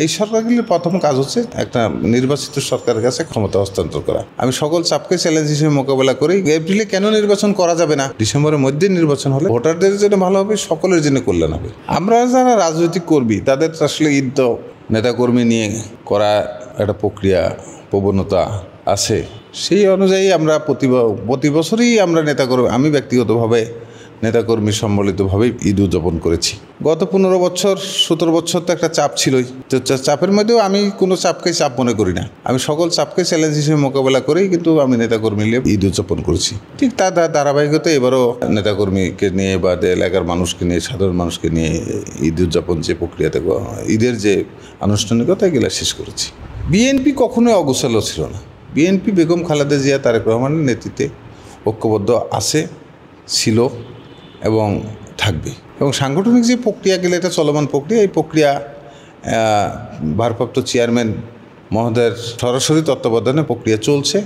এই সরকারগুলির প্রথম কাজ হচ্ছে একটা নির্বাচিত সরকারের কাছে ক্ষমতা হস্তান্তর করা। আমি সকল চাপকে চ্যালেঞ্জ হিসেবে মোকাবেলা করি। এপ্রিলে কেন নির্বাচন করা যাবে না, ডিসেম্বরের মধ্যে নির্বাচন হলে ভোটারদের জন্য ভালো হবে, সকলের জন্য কল্যাণ হবে। আমরা যারা রাজনৈতিক কর্মী তাদের আসলে ঈদ নেতাকর্মী নিয়ে করা একটা প্রক্রিয়া প্রবণতা আছে, সেই অনুযায়ী আমরা প্রতি বছরই আমরা নেতাকর্মী, আমি ব্যক্তিগতভাবে নেতাকর্মী সম্মিলিতভাবেই ঈদ উদযাপন করেছি। গত 15 বছর 17 বছর তো একটা চাপ ছিলই, তো চাপের মধ্যেও আমি কোনো চাপকে চাপ মনে করি না। আমি সকল চাপকে চ্যালেঞ্জ হিসেবে মোকাবেলা করেই কিন্তু আমি নেতাকর্মী নিয়ে ঈদ উদযাপন করেছি। ঠিক তার ধারাবাহিকতা এবারও নেতাকর্মীকে নিয়ে বা এলাকার মানুষকে নিয়ে, সাধারণ মানুষকে নিয়ে ঈদ উদযাপন যে প্রক্রিয়াতে ঈদের যে আনুষ্ঠানিকতা এগুলো শেষ করেছি। বিএনপি কখনোই অগোছালো ছিল না। বিএনপি বেগম খালেদা জিয়া তারেক রহমানের নেতৃত্বে ঐক্যবদ্ধ আছে, ছিল এবং থাকবে। এবং সাংগঠনিক যে প্রক্রিয়া গেলে এটা চলমান প্রক্রিয়া, এই প্রক্রিয়া ভারপ্রাপ্ত চেয়ারম্যান মহোদয়ের সরাসরি তত্ত্বাবধানে প্রক্রিয়া চলছে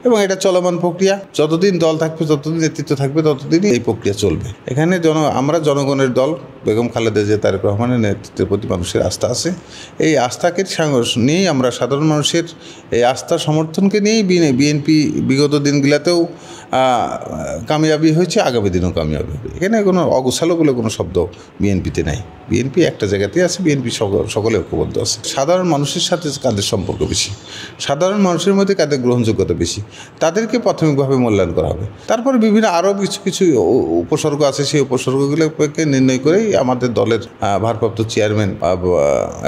এবং এটা চলমান প্রক্রিয়া। যতদিন দল থাকবে, যতদিন নেতৃত্ব থাকবে, ততদিনই এই প্রক্রিয়া চলবে। এখানে আমরা জনগণের দল, বেগম খালেদা জিয়া তারেক রহমানের নেতৃত্বের প্রতি মানুষের আস্থা আছে। এই আস্থাকে নিয়েই আমরা সাধারণ মানুষের এই আস্থা সমর্থনকে নিয়েই বিএনপি বিগত দিনগুলোতেও কামিয়াবি হয়েছে, আগামী দিনেও কামিয়াবি হবে। এখানে কোনো অগোছালো বলে কোনো শব্দ বিএনপিতে নাই। বিএনপি একটা জায়গাতেই আছে, বিএনপি সকলে ঐক্যবদ্ধ আছে। সাধারণ মানুষের সাথে কাদের সম্পর্ক বেশি, সাধারণ মানুষের মধ্যে কাদের গ্রহণযোগ্যতা বেশি, তাদেরকে প্রাথমিকভাবে মূল্যায়ন করা হবে। তারপরে বিভিন্ন আরও কিছু উপসর্গ আছে, সেই উপসর্গগুলোকে নির্ণয় করেই আমাদের দলের ভারপ্রাপ্ত চেয়ারম্যান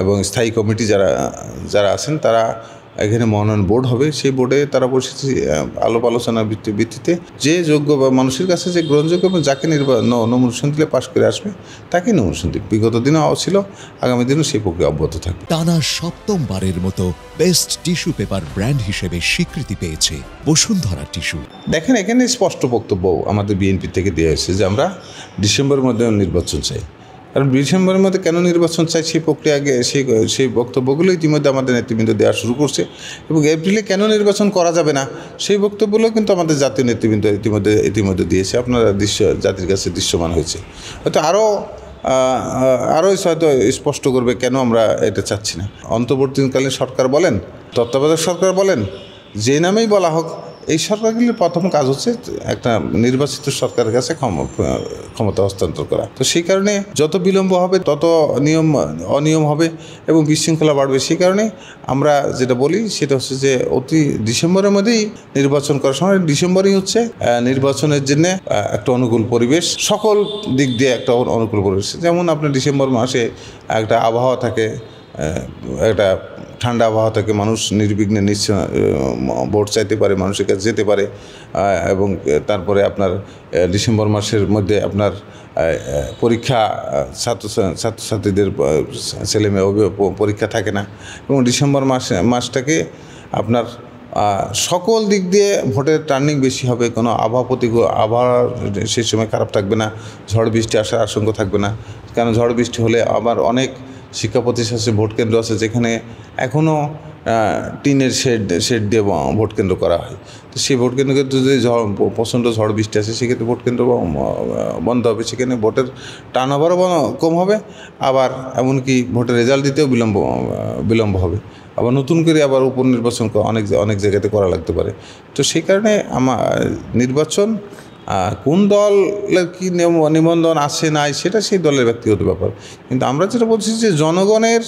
এবং স্থায়ী কমিটি যারা আছেন তারা এখানে মনোনয়ন বোর্ড হবে। সেই বোর্ডে তারা বসেছে আলাপ আলোচনার ভিত্তিতে যে যোগ্য বা মানুষের কাছে যে গ্রহণযোগ্য এবং যাকে নমিনেশন দিলে পাশ করে আসবে তাকে নমিনেশন দিবে। বিগত দিনেও ছিল, আগামী দিনেও সেই প্রক্রিয়া অব্যাহত থাকবে। টানা 7মবারের মতো বেস্ট টিস্যু পেপার ব্র্যান্ড হিসেবে স্বীকৃতি পেয়েছে বসুন্ধরা টিস্যু। দেখেন, এখানে স্পষ্ট বক্তব্য আমাদের বিএনপি থেকে দেওয়া হয়েছে যে আমরা ডিসেম্বরের মধ্যে নির্বাচন চাই। কারণ ডিসেম্বরের মধ্যে কেন নির্বাচন চাই, সেই প্রক্রিয়া আগে সেই বক্তব্যগুলো ইতিমধ্যে আমাদের নেতৃবৃন্দ দেওয়া শুরু করছে। এবং এপ্রিলে কেন নির্বাচন করা যাবে না, সেই বক্তব্যগুলো কিন্তু আমাদের জাতীয় নেতৃবৃন্দ ইতিমধ্যে দিয়েছে। আপনারা জাতির কাছে দৃশ্যমান হয়েছে। হয়তো আরও হয়তো স্পষ্ট করবে কেন আমরা এটা চাচ্ছি না। অন্তর্বর্তীকালীন সরকার বলেন, তত্ত্বাবধায়ক সরকার বলেন, যে নামেই বলা হোক, এই সরকারগুলির প্রথম কাজ হচ্ছে একটা নির্বাচিত সরকারের কাছে ক্ষমতা হস্তান্তর করা। তো সেই কারণে যত বিলম্ব হবে তত অনিয়ম হবে এবং বিশৃঙ্খলা বাড়বে। সেই কারণে আমরা যেটা বলি সেটা হচ্ছে যে ডিসেম্বরের মধ্যেই নির্বাচন করার সময়, ডিসেম্বরই হচ্ছে নির্বাচনের জন্য একটা অনুকূল পরিবেশ, সকল দিক দিয়ে একটা অনুকূল পরিবেশ। যেমন আপনার ডিসেম্বর মাসে একটা আবহাওয়া থাকে, একটা ঠান্ডা আবহাওয়া থাকে, মানুষ নির্বিঘ্নে ভোট চাইতে পারে, মানুষের কাছে যেতে পারে। এবং তারপরে আপনার ডিসেম্বর মাসের মধ্যে আপনার পরীক্ষা, ছাত্রছাত্রীদের ছেলেমেয়ে পরীক্ষা থাকে না। এবং ডিসেম্বর মাসটাকে আপনার সকল দিক দিয়ে ভোটের টার্নিং বেশি হবে, কোনো আবহাওয়া সেই সময় খারাপ থাকবে না, ঝড় বৃষ্টি আসার আশঙ্কা থাকবে না। কারণ ঝড় বৃষ্টি হলে আবার অনেক শিক্ষা প্রতিষ্ঠান ভোট কেন্দ্র আছে যেখানে এখনও টিনের শেড দিয়ে ভোট কেন্দ্র করা হয়। তো সেই ভোট কেন্দ্রকে যদি প্রচণ্ড ঝড় বৃষ্টি আসে, সেক্ষেত্রে ভোট কেন্দ্র বন্ধ হবে, সেখানে ভোটের টার্নওভারও কম হবে, আবার এমনকি ভোটের রেজাল্ট দিতেও বিলম্ব হবে। আবার নতুন করে আবার উপনির্বাচন অনেক জায়গাতে করা লাগতে পারে। তো সেই কারণে নির্বাচন কোন দলের কি নিবন্ধন আছে নাই সেটা সেই দলের ব্যক্তিগত ব্যাপার। কিন্তু আমরা যেটা বলছি যে জনগণের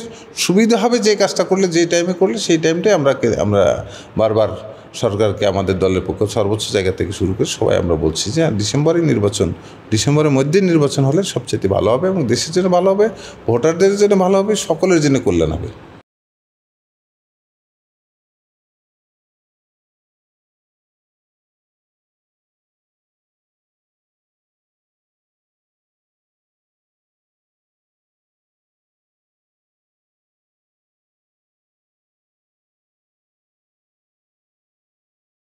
সুবিধা হবে যে কাজটা করলে, যে টাইমে করলে, সেই টাইমটাই আমরা বারবার সরকারকে আমাদের দলের পক্ষ সর্বোচ্চ জায়গা থেকে শুরু করে সবাই আমরা বলছি যে ডিসেম্বরের মধ্যে নির্বাচন হলে সবচেয়ে ভালো হবে এবং দেশের জন্য ভালো হবে, ভোটারদের জন্য ভালো হবে, সকলের জন্য কল্যাণ হবে।